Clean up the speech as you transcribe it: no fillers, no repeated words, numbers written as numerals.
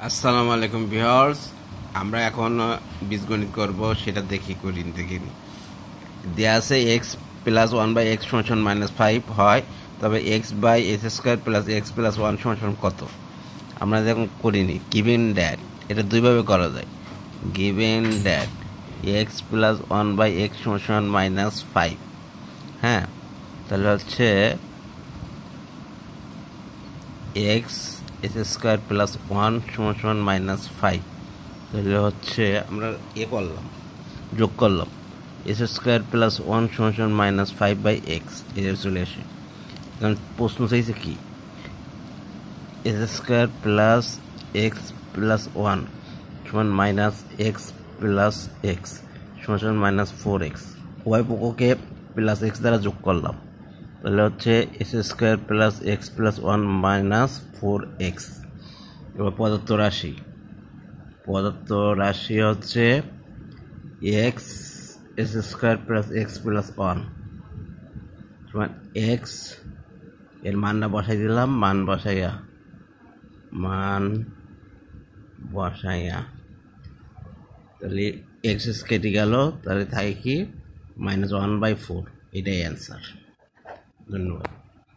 আসসালামু আলাইকুম ভিউয়ার্স, আমরা এখন বীজগণিত করব, সেটা দেখি দেয়া আছে x plus one by x সমান মাইনাস ফাইভ হয়, তবে x by x square plus x plus one সমান কত। আমরা দেখুন করিনি। গিভেন দ্যাট, এটা দুইভাবে করা যায়। Given that x plus one by x সমান মাইনাস ফাইভ, হ্যাঁ, তাহলে হচ্ছে x x square plus one সমান মাইনাস ফাইভ, তাহলে হচ্ছে আমরা করলাম, যোগ করলাম এক্স স্কোয়ার প্লাস ওয়ান সমান মাইনাস ফাইভ বাই এক্স, এটা চলে আসে। কারণ প্রশ্ন চাইছে কি, x square plus x plus one সমান মাইনাস এক্স প্লাস এক্স সমান মাইনাস ফোর এক্স, উভয় পক্ষকে প্লাস এক্স দ্বারা যোগ করলাম, তাহলে হচ্ছে x square plus x plus one minus four x. এবার পদার্থ রাশি হচ্ছে x x square plus x plus one সমান এক্স, এর মানটা বসাই দিলাম, মান বসাইয়া তাহলে এক্স কেটে গেল, তাহলে থাকে কি মাইনাস ওয়ান বাই ফোর, এটাই অ্যান্সার। ধন্যবাদ।